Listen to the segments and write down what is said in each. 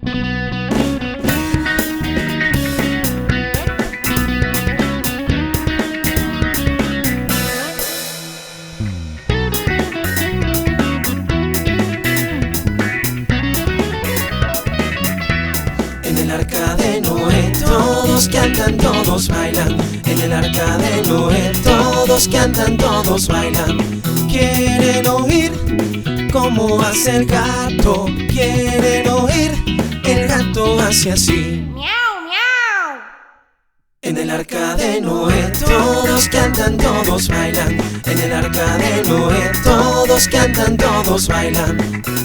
En el arca de Noé todos cantan, todos bailan. En el arca de Noé todos cantan, todos bailan. Quieren oír cómo hace el gato. Quieren oír, el gato hace así. Miau, miau. En el arca de Noé todos cantan, todos bailan. En el arca de Noé todos cantan, todos bailan.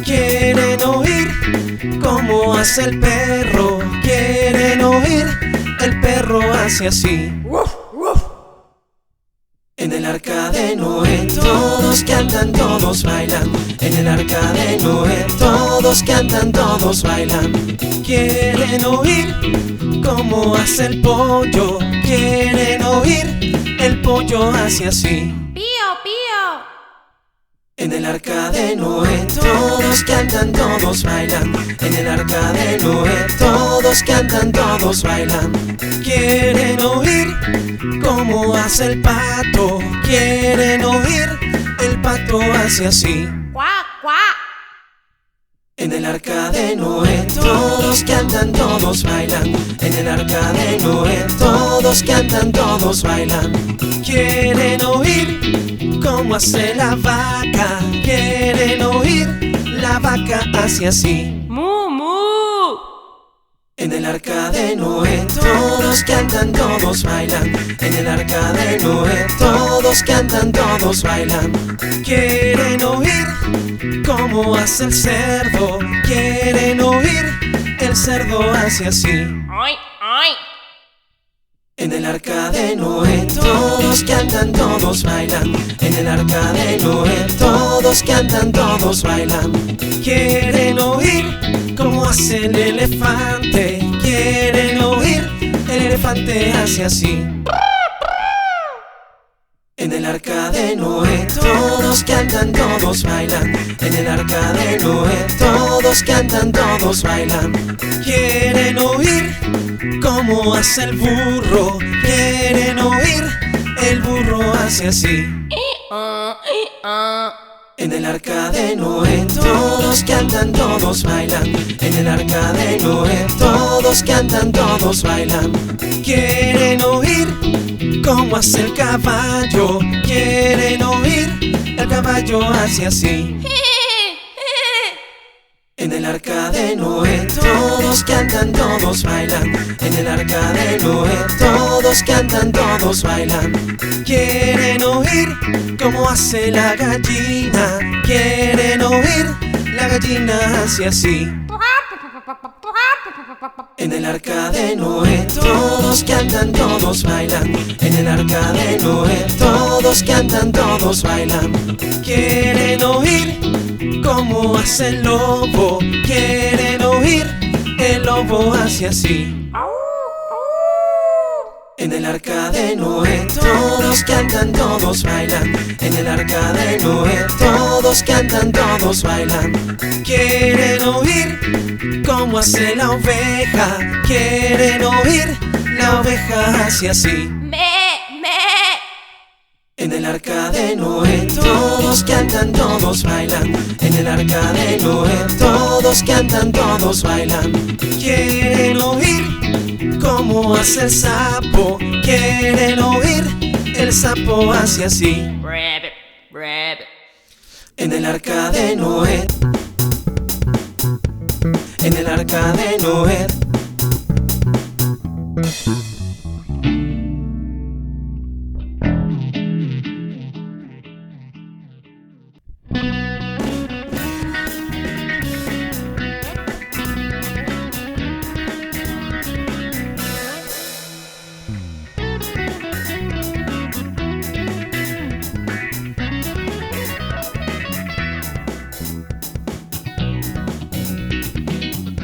Quieren oír cómo hace el perro. Quieren oír, el perro hace así. Woof, woof. En el arca de Noé todos cantan, todos bailan. En el arca de Noé todos cantan, todos bailan. Quieren oír cómo hace el pollo. Quieren oír, el pollo hace así. Pío, pío. En el arca de Noé todos cantan, todos bailan. En el arca de Noé todos cantan, todos bailan. Quieren oír cómo hace el pato. Quieren oír, el pato hace así. Cuac, cuac. En el arca de Noé todos cantan, todos bailan. En el arca de Noé todos cantan, todos bailan. Quieren oír cómo hace la vaca. Quieren oír, la vaca hace así. Mu, mu. En el arca de Noé todos cantan, todos bailan. En el arca de Noé todos cantan, todos bailan. Quieren oír cómo hace el cerdo. Quieren oír, el cerdo hace así. Ay, ay. En el arca de Noé todos cantan, todos bailan. En el arca de Noé todos cantan, todos bailan. Quieren oír cómo hace el elefante. Quieren oír, el elefante hace así. En el arca de Noé todos cantan, todos bailan. En el arca de Noé todos cantan, todos bailan. Quieren oír cómo hace el burro. Quieren oír, el burro hace así. En el arca de Noé todos cantan, todos bailan. En el arca de Noé todos cantan, todos bailan. Quieren oír cómo hace el caballo. Quieren oír, el caballo hace así. En el arca de Noé todos cantan, todos bailan. En el arca de Noé todos cantan, todos bailan. Quieren oír cómo hace la gallina. Quieren oír, la gallina hace así. En el arca de Noé todos cantan, todos bailan. En el arca de Noé todos cantan, todos bailan. Quieren oír cómo hace el lobo. Quieren oír, el lobo hace así. En el arca de Noé todos cantan, todos bailan. En el arca de Noé todos cantan, todos bailan. Quieren oír cómo hace la oveja. Quieren oír, la oveja hace así. En el arca de Noé todos cantan, todos bailan. En el arca de Noé todos cantan, todos bailan. Quieren oír cómo hace el sapo. Quieren oír, el sapo hace así. Rabbit, rabbit. En el arca de Noé. En el arca de Noé.